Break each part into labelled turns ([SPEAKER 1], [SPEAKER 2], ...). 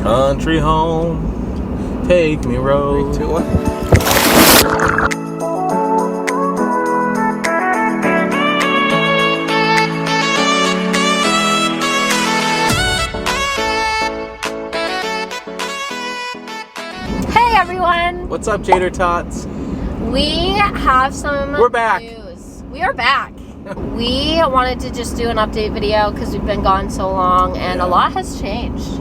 [SPEAKER 1] Country home, take me road. 3, 2, 1.
[SPEAKER 2] Hey everyone!
[SPEAKER 1] What's up, Jader Tots?
[SPEAKER 2] We have some
[SPEAKER 1] We're back.
[SPEAKER 2] news. We are back. We wanted to just do an update video because we've been gone so long and a lot has changed.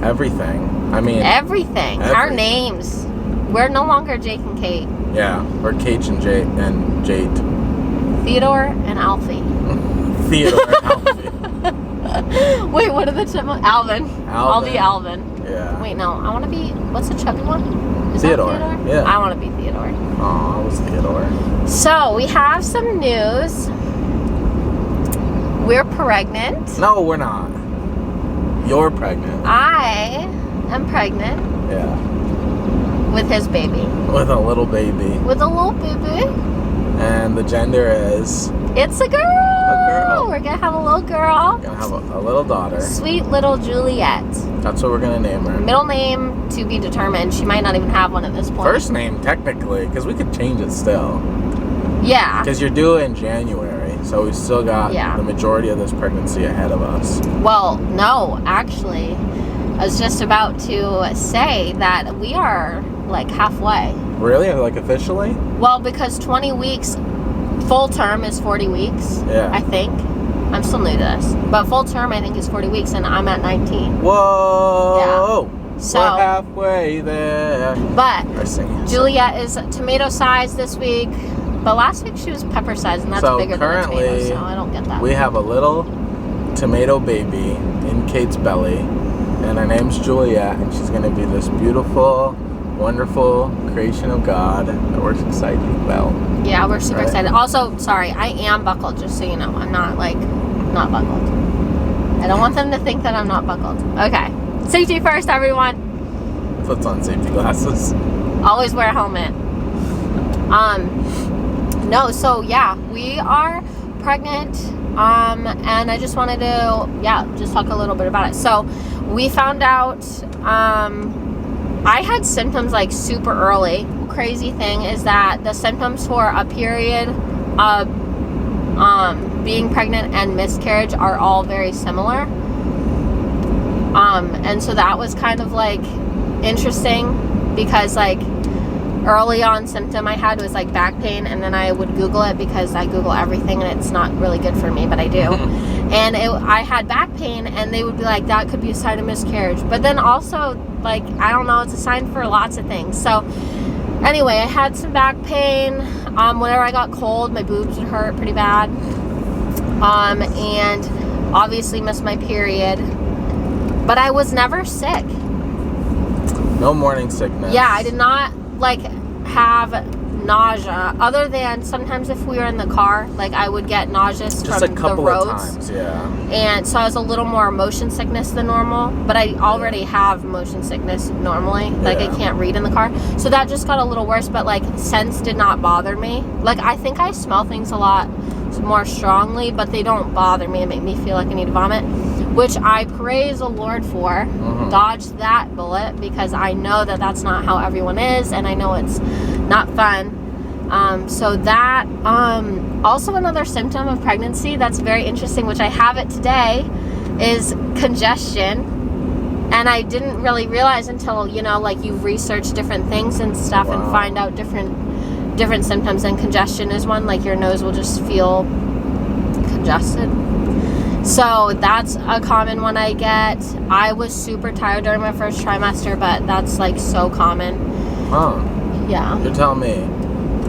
[SPEAKER 1] Everything. I mean...
[SPEAKER 2] Everything. Our names. We're no longer Jake and Kate.
[SPEAKER 1] Yeah, we're Kate and Jade.
[SPEAKER 2] Theodore and Alfie.
[SPEAKER 1] Theodore and Alfie.
[SPEAKER 2] Wait, what are the chipmunks? Alvin. I'll be Alvin.
[SPEAKER 1] Yeah.
[SPEAKER 2] Wait, no. I want to be... What's the chubby one? Is
[SPEAKER 1] Theodore.
[SPEAKER 2] That Theodore?
[SPEAKER 1] Yeah.
[SPEAKER 2] I want to be Theodore.
[SPEAKER 1] Aw, I was Theodore.
[SPEAKER 2] So, we have some news. We're pregnant.
[SPEAKER 1] No, we're not. You're pregnant.
[SPEAKER 2] I am pregnant.
[SPEAKER 1] Yeah.
[SPEAKER 2] With his baby.
[SPEAKER 1] With a little baby.
[SPEAKER 2] With a little baby.
[SPEAKER 1] And the gender is...
[SPEAKER 2] It's a girl.
[SPEAKER 1] A girl.
[SPEAKER 2] We're going to have a little girl.
[SPEAKER 1] We're going to have a little daughter.
[SPEAKER 2] Sweet little Juliet.
[SPEAKER 1] That's what we're going to name her.
[SPEAKER 2] Middle name to be determined. She might not even have one at this point.
[SPEAKER 1] First name, technically, because we could change it still.
[SPEAKER 2] Yeah.
[SPEAKER 1] Because you're due in January, so we still got the majority of this pregnancy ahead of us.
[SPEAKER 2] Well, no, actually, I was just about to say that we are like halfway.
[SPEAKER 1] Really? Like officially?
[SPEAKER 2] Well, because 20 weeks, full term is 40 weeks, I think. I'm still new to this. But full term, I think, is 40 weeks, and I'm at 19.
[SPEAKER 1] Whoa!
[SPEAKER 2] Yeah. So,
[SPEAKER 1] we're halfway there.
[SPEAKER 2] But Juliet is tomato size this week. But last week she was pepper size, and that's bigger than a tomato, so I don't get that.
[SPEAKER 1] We have a little tomato baby in Kate's belly, and her name's Juliet, and she's going to be this beautiful, wonderful creation of God that we're excited about.
[SPEAKER 2] Yeah, we're super excited. Also, sorry, I am buckled, just so you know. I'm not, not buckled. I don't want them to think that I'm not buckled. Okay. Safety first, everyone.
[SPEAKER 1] Puts on safety glasses.
[SPEAKER 2] Always wear a helmet. No, so yeah, we are pregnant, and I just wanted to, just talk a little bit about it. So, we found out, I had symptoms like super early. Crazy thing is that the symptoms for a period of, being pregnant and miscarriage are all very similar. And so that was kind of like interesting because like, early on symptom I had was like back pain, and then I would Google it because I Google everything and it's not really good for me, but I do. And I had back pain, and they would be like, that could be a sign of miscarriage. But then also, like, I don't know, it's a sign for lots of things. So anyway, I had some back pain. Whenever I got cold, my boobs would hurt pretty bad. And obviously missed my period. But I was never sick.
[SPEAKER 1] No morning sickness.
[SPEAKER 2] Yeah, I did not like have nausea, other than sometimes if we were in the car, like I would get nauseous
[SPEAKER 1] just
[SPEAKER 2] from
[SPEAKER 1] a couple
[SPEAKER 2] the roads.
[SPEAKER 1] Of times, yeah.
[SPEAKER 2] And so I was a little more motion sickness than normal, but I already have motion sickness normally. Like I can't read in the car, so that just got a little worse. But like scents did not bother me. Like I think I smell things a lot more strongly, but they don't bother me and make me feel like I need to vomit, which I praise the Lord for. Dodged that bullet because I know that that's not how everyone is, and I know it's not fun. So that also another symptom of pregnancy that's very interesting, which I have it today, is congestion. And I didn't really realize until, you know, like you research different things and stuff and find out different symptoms, and congestion is one. Like your nose will just feel congested. So that's a common one I get. I was super tired during my first trimester, but that's like so common.
[SPEAKER 1] Huh.
[SPEAKER 2] Yeah.
[SPEAKER 1] You're telling me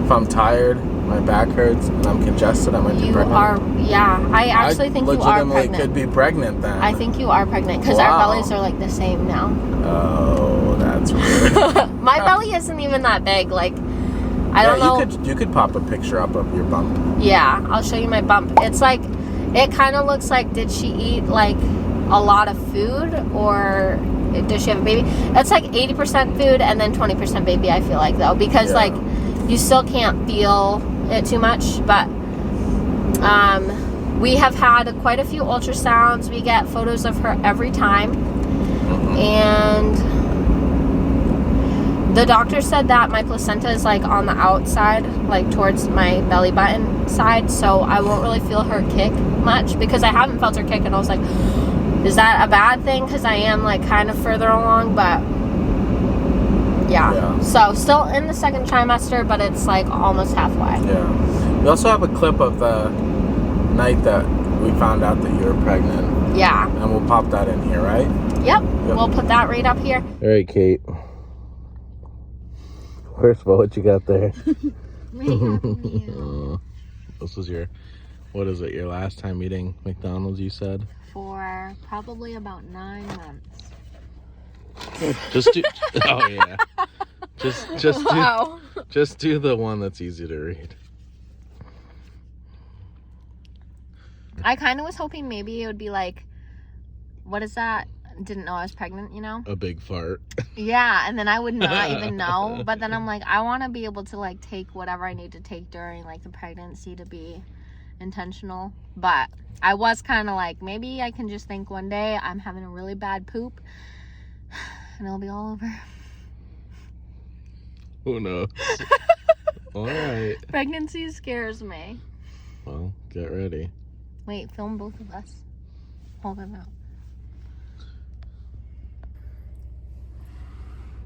[SPEAKER 1] if I'm tired, my back hurts, and I'm congested, I might be pregnant?
[SPEAKER 2] I actually think you are pregnant.
[SPEAKER 1] I legitimately could be pregnant then.
[SPEAKER 2] I think you are pregnant because our bellies are like the same now.
[SPEAKER 1] Oh, that's weird.
[SPEAKER 2] My belly isn't even that big. Like, I don't know.
[SPEAKER 1] You could pop a picture up of your bump. Yeah,
[SPEAKER 2] I'll show you my bump. It's like, it kind of looks like, did she eat like a lot of food, or does she have a baby? It's like 80% food and then 20% baby, I feel like, though, because like you still can't feel it too much. But we have had quite a few ultrasounds. We get photos of her every time. And the doctor said that my placenta is like on the outside, like towards my belly button side, so I won't really feel her kick much, because I haven't felt her kick, and I was like, is that a bad thing? Because I am like kind of further along, but yeah. So still in the second trimester, but it's like almost halfway.
[SPEAKER 1] Yeah. We also have a clip of the night that we found out that you were pregnant.
[SPEAKER 2] Yeah.
[SPEAKER 1] And we'll pop that in here, right?
[SPEAKER 2] Yep. We'll put that right up here.
[SPEAKER 1] All right, Kate. First of all, what you got there? This was your, what is it, your last time eating McDonald's, you said?
[SPEAKER 2] For probably about 9 months.
[SPEAKER 1] Just do, oh yeah.
[SPEAKER 2] Wow.
[SPEAKER 1] Just do the one that's easy to read.
[SPEAKER 2] I kind of was hoping maybe it would be like, what is that? Didn't know I was pregnant, you know?
[SPEAKER 1] A big fart.
[SPEAKER 2] Yeah, and then I would not even know. But then I'm like, I want to be able to like take whatever I need to take during like the pregnancy to be intentional. But I was kind of like, maybe I can just think one day I'm having a really bad poop and it'll be all over.
[SPEAKER 1] Who knows? All right.
[SPEAKER 2] Pregnancy scares me.
[SPEAKER 1] Well, get ready.
[SPEAKER 2] Wait, film both of us. Hold them out.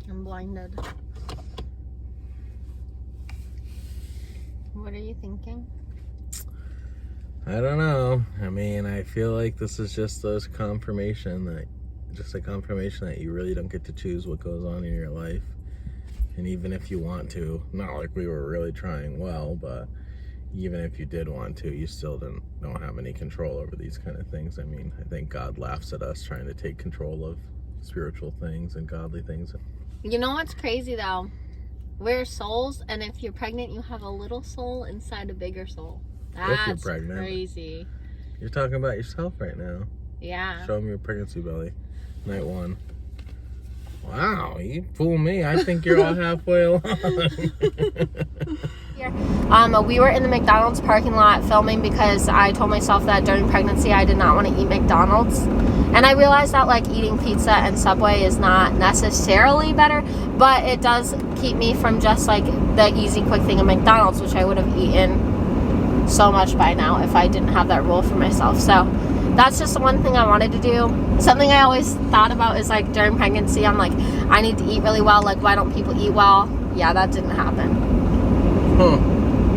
[SPEAKER 2] I'm blinded. What are you thinking?
[SPEAKER 1] I don't know. I mean, I feel like this is just a confirmation that you really don't get to choose what goes on in your life. And even if you want to, not like we were really trying well, but even if you did want to, you still don't have any control over these kind of things. I mean, I think God laughs at us trying to take control of spiritual things and godly things.
[SPEAKER 2] You know what's crazy though? We're souls, and if you're pregnant, you have a little soul inside a bigger soul. That's
[SPEAKER 1] you're pregnant.
[SPEAKER 2] Crazy.
[SPEAKER 1] You're talking about yourself right now.
[SPEAKER 2] Yeah.
[SPEAKER 1] Show me your pregnancy belly. Night 1. Wow, you fool me. I think you're all halfway along.
[SPEAKER 2] We were in the McDonald's parking lot filming because I told myself that during pregnancy I did not want to eat McDonald's. And I realized that like eating pizza and Subway is not necessarily better, but it does keep me from just like the easy quick thing of McDonald's, which I would have eaten so much by now if I didn't have that rule for myself. So that's just the one thing I wanted to do. Something I always thought about is like during pregnancy, I'm like, I need to eat really well. Like, why don't people eat well? Yeah, that didn't happen.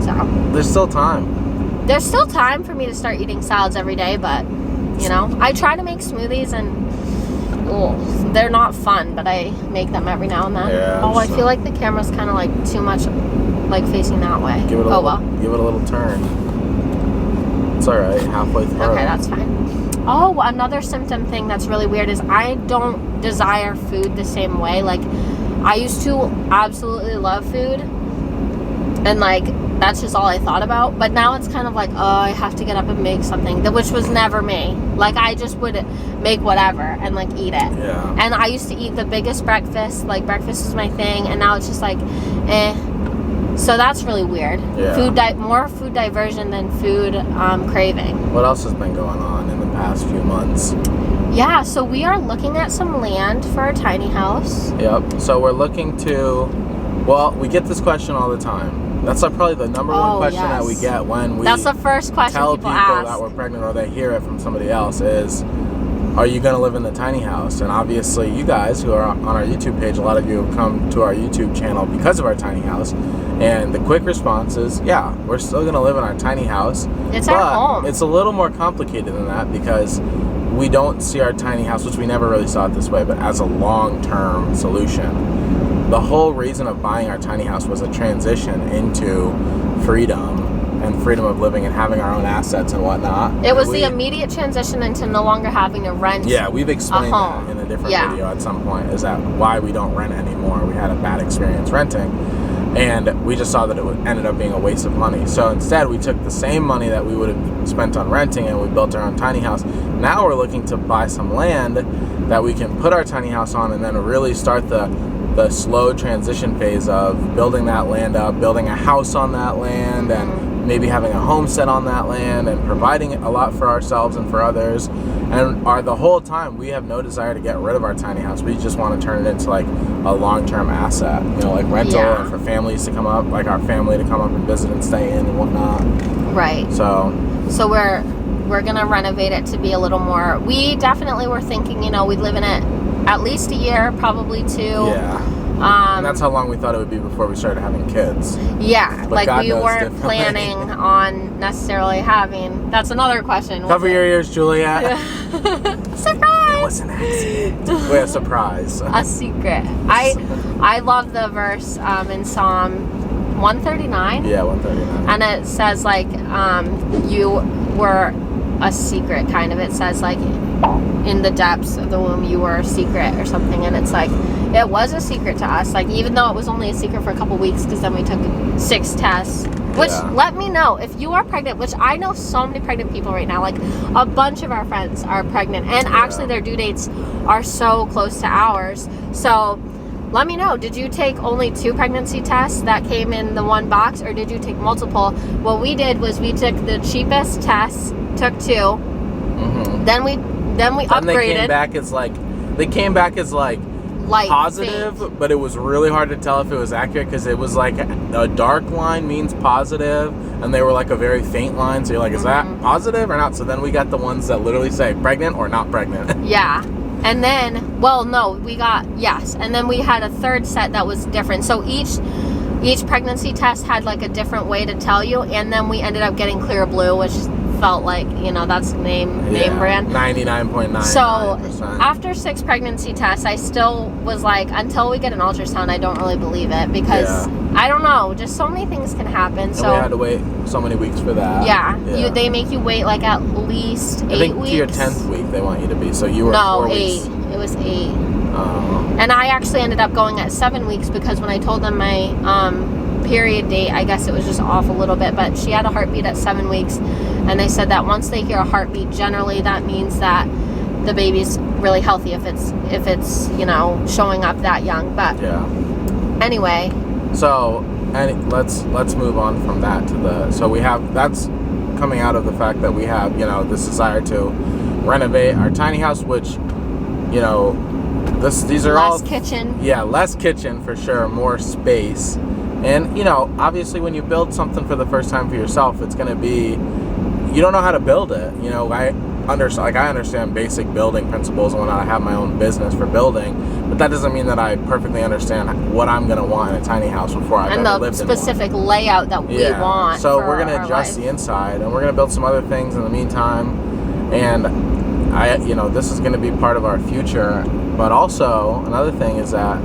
[SPEAKER 2] So
[SPEAKER 1] there's still time.
[SPEAKER 2] There's still time for me to start eating salads every day, but you know, I try to make smoothies and they're not fun, but I make them every now and then.
[SPEAKER 1] Yeah,
[SPEAKER 2] I feel like the camera's kind of like too much like facing that way.
[SPEAKER 1] Give it a little turn. It's all right, halfway through.
[SPEAKER 2] Okay, that's fine. Oh, another symptom thing that's really weird is I don't desire food the same way. Like, I used to absolutely love food, and like that's just all I thought about. But now it's kind of like, oh, I have to get up and make something, which was never me. Like, I just would make whatever and like eat it.
[SPEAKER 1] Yeah.
[SPEAKER 2] And I used to eat the biggest breakfast. Like, breakfast was my thing, and now it's just like, eh. So that's really weird.
[SPEAKER 1] Yeah.
[SPEAKER 2] More food diversion than food craving.
[SPEAKER 1] What else has been going on in the past few months?
[SPEAKER 2] Yeah, so we are looking at some land for our tiny house.
[SPEAKER 1] Yep. So we're looking to, well, we get this question all the time. That's probably the number one question that we get when we
[SPEAKER 2] That's the first question
[SPEAKER 1] tell
[SPEAKER 2] people
[SPEAKER 1] people
[SPEAKER 2] ask.
[SPEAKER 1] that we're pregnant or they hear it from somebody else is, are you going to live in the tiny house? And obviously you guys who are on our YouTube page, a lot of you have come to our YouTube channel because of our tiny house. And the quick response is, yeah, we're still going to live in our tiny house.
[SPEAKER 2] It's our home.
[SPEAKER 1] It's a little more complicated than that because we don't see our tiny house, which we never really saw it this way, but as a long-term solution. The whole reason of buying our tiny house was a transition into freedom and freedom of living and having our own assets and whatnot.
[SPEAKER 2] It was the immediate transition into no longer having to rent.
[SPEAKER 1] Yeah, we've explained that in a different video at some point, is that why we don't rent anymore. We had a bad experience renting, and we just saw that it ended up being a waste of money. So instead, we took the same money that we would have spent on renting and we built our own tiny house. Now we're looking to buy some land that we can put our tiny house on and then really start the slow transition phase of building that land up, building a house on that land, and maybe having a homestead on that land and providing a lot for ourselves and for others. And the whole time, we have no desire to get rid of our tiny house. We just want to turn it into like a long-term asset, like rental and for families to come up, like our family to come up and visit and stay in and whatnot.
[SPEAKER 2] Right.
[SPEAKER 1] So
[SPEAKER 2] we're gonna renovate it to be a little more. We definitely were thinking, we'd live in it at least a year, probably 2.
[SPEAKER 1] Yeah. And that's how long we thought it would be before we started having kids.
[SPEAKER 2] Yeah,
[SPEAKER 1] But
[SPEAKER 2] like
[SPEAKER 1] God
[SPEAKER 2] we
[SPEAKER 1] knows
[SPEAKER 2] weren't
[SPEAKER 1] differently.
[SPEAKER 2] planning on necessarily having. That's another question.
[SPEAKER 1] Cover your ears, Juliet.
[SPEAKER 2] Surprise!
[SPEAKER 1] It was an accident. Wait, a surprise.
[SPEAKER 2] A secret. I love the verse in Psalm 139.
[SPEAKER 1] Yeah, 139.
[SPEAKER 2] And it says like you were a secret, kind of. It says like in the depths of the womb you were a secret or something, and it's like it was a secret to us, like even though it was only a secret for a couple weeks, because then we took 6 tests, which let me know if you are pregnant, which I know so many pregnant people right now, like a bunch of our friends are pregnant, and actually their due dates are so close to ours. So let me know, did you take only 2 pregnancy tests that came in the one box, or did you take multiple? What we did was we took the cheapest tests, took 2.
[SPEAKER 1] Mm-hmm.
[SPEAKER 2] Then we upgraded.
[SPEAKER 1] They came back as like
[SPEAKER 2] Light,
[SPEAKER 1] positive,
[SPEAKER 2] faint.
[SPEAKER 1] but it was really hard to tell if it was accurate, because it was like a dark line means positive, and they were like a very faint line, so you're like, is that positive or not? So then we got the ones that literally say pregnant or not pregnant.
[SPEAKER 2] Yeah. And then, well, no, we got yes, and then we had a third set that was different. So each pregnancy test had like a different way to tell you, and then we ended up getting Clear Blue, which felt like, that's name brand.
[SPEAKER 1] 99.9%.
[SPEAKER 2] So after 6 pregnancy tests, I still was like, until we get an ultrasound, I don't really believe it, because I don't know, just so many things can happen.
[SPEAKER 1] And
[SPEAKER 2] so
[SPEAKER 1] we had to wait so many weeks for that.
[SPEAKER 2] Yeah. They make you wait like at least 8 weeks.
[SPEAKER 1] I think to your 10th week they want you to be. So you were 4 weeks.
[SPEAKER 2] No, 8. It was 8. And I actually ended up going at 7 weeks, because when I told them my period date, I guess it was just off a little bit, but she had a heartbeat at 7 weeks, and they said that once they hear a heartbeat, generally that means that the baby's really healthy if it's showing up that young. But anyway,
[SPEAKER 1] so let's move on from that to so we have, that's coming out of the fact that we have this desire to renovate our tiny house, which these are
[SPEAKER 2] less
[SPEAKER 1] all
[SPEAKER 2] kitchen.
[SPEAKER 1] Yeah, less kitchen for sure, more space. And obviously when you build something for the first time for yourself, it's going to be, you don't know how to build it. I understand basic building principles and whatnot. I have my own business for building, but that doesn't mean that I perfectly understand what I'm going to want in a tiny house before I've ever lived in one.
[SPEAKER 2] And the specific layout that we want.
[SPEAKER 1] So we're going to adjust the inside, and we're going to build some other things in the meantime. And this is going to be part of our future. But also another thing is that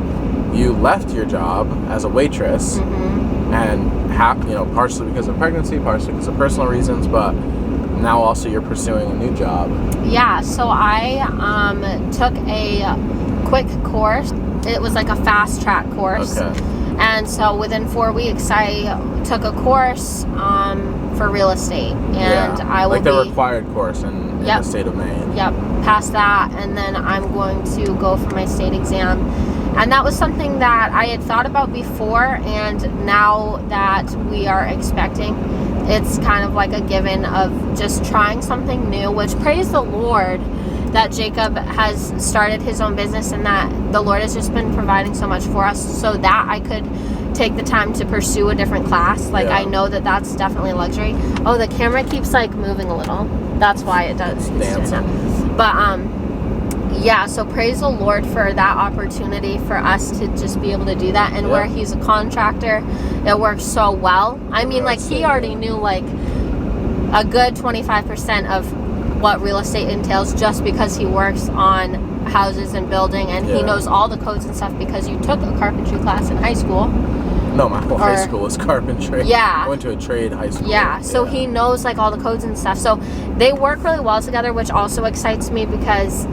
[SPEAKER 1] you left your job as a waitress, and partially because of pregnancy, partially because of personal reasons, but now also you're pursuing a new job.
[SPEAKER 2] Yeah, so I took a quick course. It was like a fast track course.
[SPEAKER 1] Okay.
[SPEAKER 2] And so within 4 weeks, I took a course for real estate, and I will
[SPEAKER 1] like the required course in the state of Maine.
[SPEAKER 2] Yep, passed that, and then I'm going to go for my state exam. And that was something that I had thought about before, and now that we are expecting, it's kind of like a given of just trying something new, which praise the Lord that Jacob has started his own business, and that the Lord has just been providing so much for us, so that I could take the time to pursue a different class. I know that that's definitely a luxury. Oh, the camera keeps like moving a little. That's why it does.
[SPEAKER 1] Dancing.
[SPEAKER 2] But so praise the Lord for that opportunity for us to just be able to do that. And where he's a contractor, it works so well. I mean, he already knew like a good 25% of what real estate entails, just because he works on houses and building, and he knows all the codes and stuff because you took a carpentry class in high school.
[SPEAKER 1] No, my whole high school was carpentry.
[SPEAKER 2] Yeah.
[SPEAKER 1] I went to a trade high school.
[SPEAKER 2] Yeah, so he knows like all the codes and stuff. So they work really well together, which also excites me, because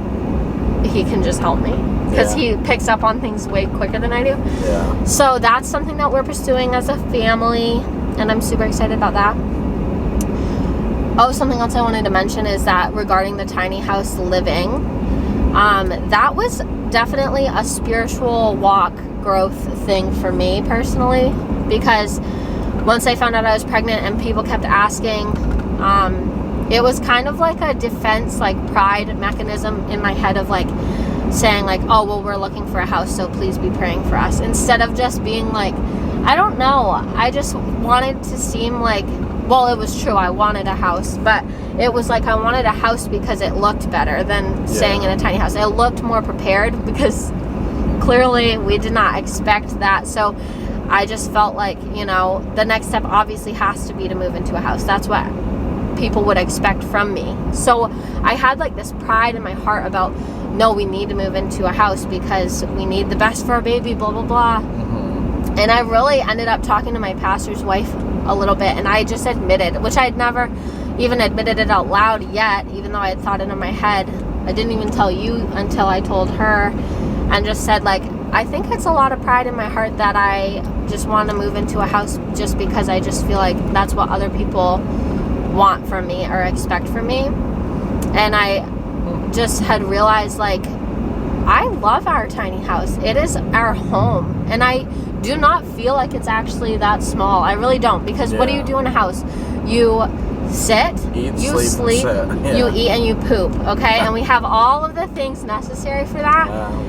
[SPEAKER 2] he can just help me. Because he picks up on things way quicker than I do.
[SPEAKER 1] Yeah.
[SPEAKER 2] So that's something that we're pursuing as a family, and I'm super excited about that. Oh, something else I wanted to mention is that regarding the tiny house living, that was definitely a spiritual walk growth thing for me personally, because once I found out I was pregnant and people kept asking, it was kind of like a defense, like pride mechanism in my head of like saying like, oh, well, we're looking for a house, so please be praying for us. Instead of just being like, I don't know. I just wanted to seem like, well, it was true. I wanted a house, but it was like I wanted a house because it looked better than staying in a tiny house. It looked more prepared because clearly we did not expect that. So I just felt like, you know, the next step obviously has to be to move into a house. That's what people would expect from me. So I had like this pride in my heart about, no, we need to move into a house because we need the best for our baby, blah, blah, blah. And I really ended up talking to my pastor's wife a little bit, and I just admitted, which I had never even admitted it out loud yet, even though I had thought it in my head. I didn't even tell you until I told her, and just said like, I think it's a lot of pride in my heart that I just want to move into a house just because I just feel like that's what other people want from me or expect from me. And I just had realized like, I love our tiny house. It is our home. And I do not feel like it's actually that small. I really don't. Because what do you do in a house? You sit,
[SPEAKER 1] eat,
[SPEAKER 2] you sleep, you eat, and you poop. Okay? And we have all of the things necessary for that.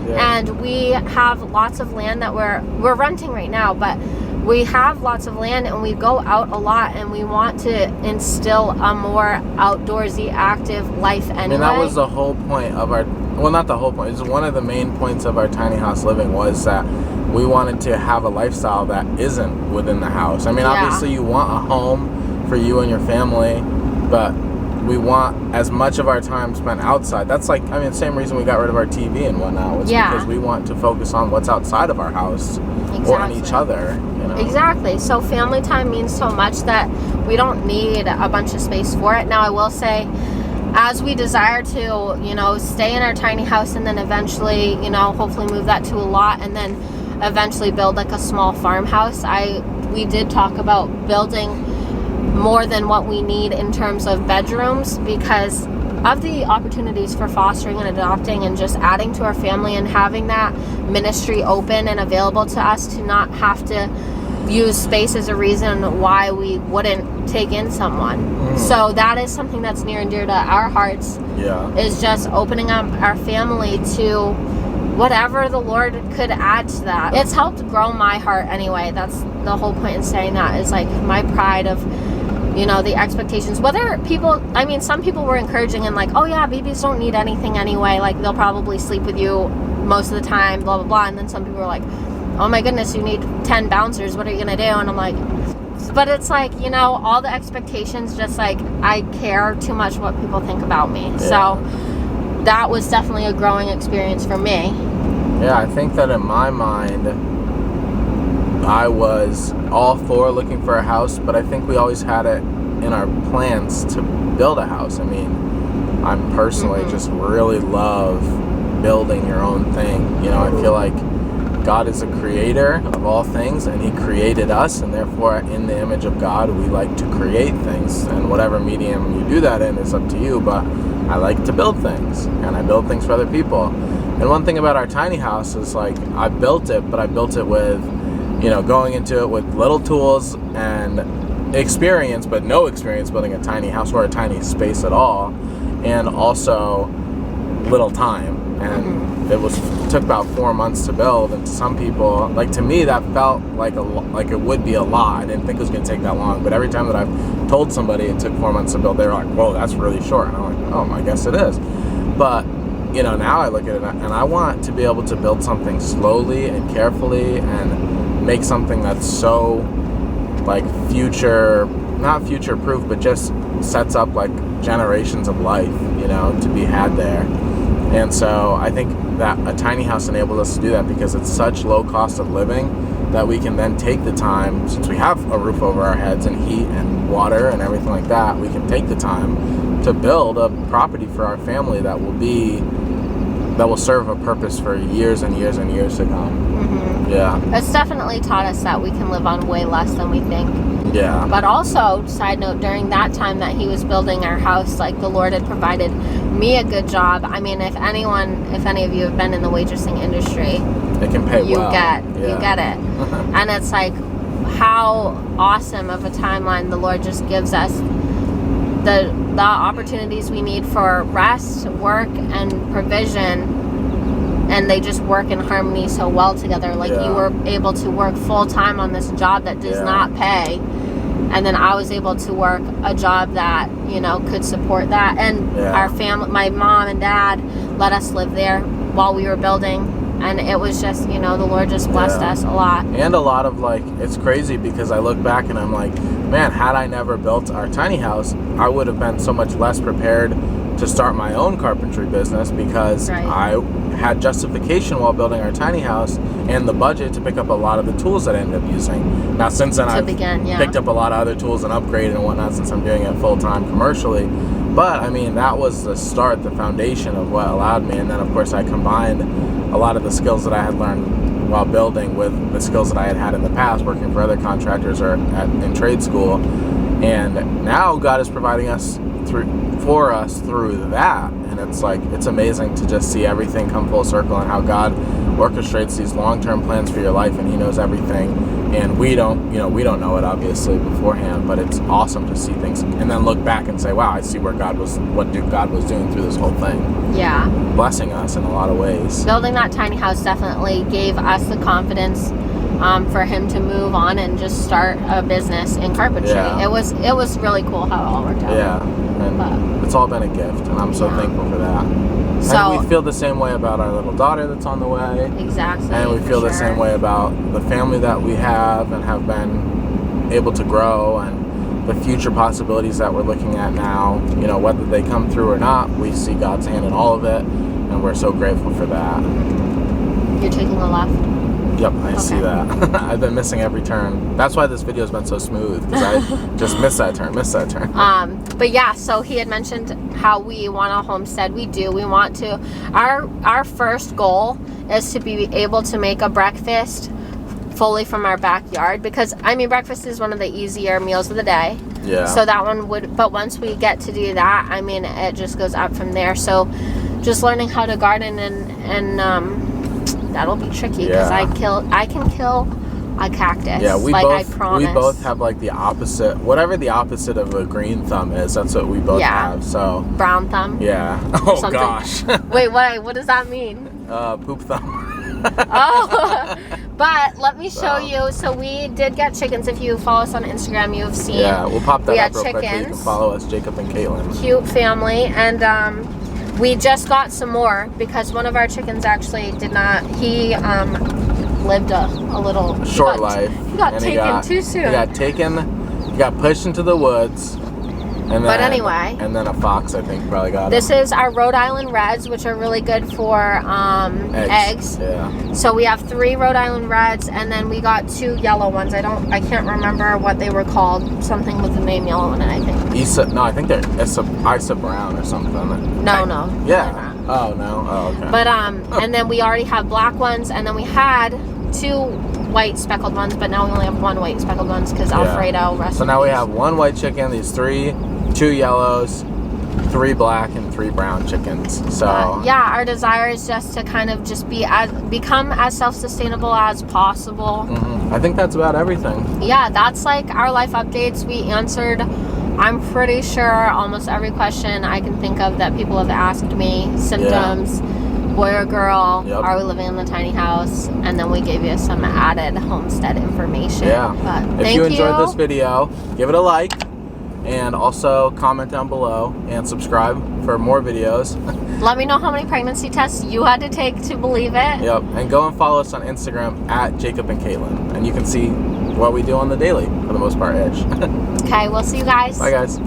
[SPEAKER 2] And we have lots of land that we're renting right now. But we have lots of land and we go out a lot, and we want to instill a more outdoorsy, active life anyway.
[SPEAKER 1] I mean, that was the whole point of our, well, not the whole point, it's one of the main points of our tiny house living was that we wanted to have a lifestyle that isn't within the house. I mean, obviously you want a home for you and your family, but we want as much of our time spent outside. That's like, I mean, same reason we got rid of our TV and whatnot was because we want to focus on what's outside of our house or on each other. You know?
[SPEAKER 2] Exactly. So family time means so much that we don't need a bunch of space for it. Now, I will say, as we desire to, you know, stay in our tiny house and then eventually, you know, hopefully move that to a lot and then eventually build like a small farmhouse, we did talk about building more than what we need in terms of bedrooms because of the opportunities for fostering and adopting and just adding to our family and having that ministry open and available to us to not have to use space as a reason why we wouldn't take in someone. So that is something that's near and dear to our hearts. Is just opening up our family to whatever the Lord could add to that. It's helped grow my heart anyway. That's the whole point in saying that, is like my pride of, you know, the expectations. Whether people, I mean, some people were encouraging and like, oh yeah, babies don't need anything anyway. Like they'll probably sleep with you most of the time, blah, blah, blah. And then some people were like, oh my goodness, you need 10 bouncers. What are you going to do? And I'm like, but it's like, you know, all the expectations, just like I care too much what people think about me. So that was definitely a growing experience for me.
[SPEAKER 1] Yeah, I think that in my mind, I was all for looking for a house, but I think we always had it in our plans to build a house. I mean, I personally just really love building your own thing. You know, I feel like God is a creator of all things, and he created us, and therefore in the image of God we like to create things, and whatever medium you do that in is up to you, but I like to build things, and I build things for other people. And one thing about our tiny house is like, I built it, but I built it with, you know, going into it with little tools and experience, but no experience building a tiny house or a tiny space at all, and also little time. And it took about 4 months to build, and to some people, like to me, that felt like it would be a lot. I didn't think it was going to take that long, but every time that I've told somebody it took 4 months to build, they were like, whoa, that's really short. And I'm like, oh, I guess it is. But you know, now I look at it and I want to be able to build something slowly and carefully and make something that's so like not future proof, but just sets up like generations of life, you know, to be had there. And so I think that a tiny house enables us to do that because it's such low cost of living that we can then take the time, since we have a roof over our heads and heat and water and everything like that, we can take the time to build a property for our family that will serve a purpose for years and years and years to come. Yeah. It's
[SPEAKER 2] definitely taught us that we can live on way less than we think.
[SPEAKER 1] Yeah.
[SPEAKER 2] But also, side note, during that time that he was building our house, like the Lord had provided me a good job. I mean, if any of you have been in the waitressing industry,
[SPEAKER 1] it can pay
[SPEAKER 2] you
[SPEAKER 1] well.
[SPEAKER 2] You get it. And it's like, how awesome of a timeline the Lord just gives us. The opportunities we need for rest, work, and provision, and they just work in harmony so well together. Like you were able to work full time on this job that does not pay, and then I was able to work a job that, you know, could support that. And our family, my mom and dad, let us live there while we were building. And it was just, you know, the Lord just blessed us a lot.
[SPEAKER 1] And a lot of, like, it's crazy because I look back and I'm like, man, had I never built our tiny house, I would have been so much less prepared to start my own carpentry business, because I had justification while building our tiny house and the budget to pick up a lot of the tools that I ended up using. Now, since then, I've picked up a lot of other tools and upgraded and whatnot since I'm doing it full-time commercially. But, I mean, that was the start, the foundation of what allowed me. And then, of course, I combined a lot of the skills that I had learned while building with the skills that I had had in the past working for other contractors or in trade school. And now God is providing us for us through that. And it's like, it's amazing to just see everything come full circle and how God orchestrates these long-term plans for your life, and He knows everything. And we don't know it obviously beforehand, but it's awesome to see things and then look back and say, wow, I see what God was doing through this whole thing. Yeah. Blessing us in a lot of ways.
[SPEAKER 2] Building that tiny house definitely gave us the confidence for Him to move on and just start a business in carpentry. Yeah. It was really cool how it all worked out.
[SPEAKER 1] Yeah. And it's all been a gift, and I'm so thankful for that. So, and we feel the same way about our little daughter that's on the way.
[SPEAKER 2] Exactly.
[SPEAKER 1] And we feel the same way about the family that we have and have been able to grow, and the future possibilities that we're looking at now. You know, whether they come through or not, we see God's hand in all of it, and we're so grateful for that.
[SPEAKER 2] You're taking a left?
[SPEAKER 1] Yep, I see that. I've been missing every turn. That's why this video has been so smooth, because I just missed that turn.
[SPEAKER 2] But yeah, so he had mentioned how we want a homestead. We do. We want to. Our first goal is to be able to make a breakfast fully from our backyard, because I mean, breakfast is one of the easier meals of the day. Yeah. So that one would. But once we get to do that, I mean, it just goes up from there. So just learning how to garden and that'll be tricky, because I can kill a cactus. Yeah,
[SPEAKER 1] we both have like the opposite, whatever the opposite of a green thumb is. That's what we both have. So
[SPEAKER 2] brown thumb.
[SPEAKER 1] Yeah. Oh gosh.
[SPEAKER 2] Wait, what does that mean?
[SPEAKER 1] Poop thumb.
[SPEAKER 2] Oh, but let me show you. So we did get chickens. If you follow us on Instagram, you've seen.
[SPEAKER 1] Yeah, we'll pop that up real quick. You can follow us, Jacob and Caitlin.
[SPEAKER 2] Cute family, and we just got some more because one of our chickens actually did not. He lived a little
[SPEAKER 1] short life.
[SPEAKER 2] He got taken too soon.
[SPEAKER 1] He got pushed into the woods.
[SPEAKER 2] But anyway.
[SPEAKER 1] And then a fox, I think, probably got him.
[SPEAKER 2] This is our Rhode Island Reds, which are really good for eggs. Yeah. So we have 3 Rhode Island Reds, and then we got 2 yellow ones. I can't remember what they were called. Something with the name yellow in it, I think.
[SPEAKER 1] I think they're Isa Brown or something.
[SPEAKER 2] No.
[SPEAKER 1] Yeah. Oh, no. Oh, okay.
[SPEAKER 2] But, and then we already have black ones, and then we had 2 white speckled ones, but now we only have 1 white speckled ones because Alfredo rescued.
[SPEAKER 1] So now we have 1 white chicken, these 2 yellows, 3 black, and 3 brown chickens. So
[SPEAKER 2] our desire is just to kind of just become as self-sustainable as possible.
[SPEAKER 1] Mm-hmm. I think that's about everything.
[SPEAKER 2] Yeah, that's like our life updates. We answered, I'm pretty sure, almost every question I can think of that people have asked me. Symptoms, boy or girl, are we living in the tiny house? And then we gave you some added homestead information.
[SPEAKER 1] Yeah.
[SPEAKER 2] But
[SPEAKER 1] if you enjoyed this video, give it a like. And also comment down below and subscribe for more videos.
[SPEAKER 2] Let me know how many pregnancy tests you had to take to believe it.
[SPEAKER 1] Yep. And go and follow us on Instagram at Jacob and Caitlin. And you can see what we do on the daily, for the most part, ish.
[SPEAKER 2] Okay, we'll see you guys.
[SPEAKER 1] Bye, guys.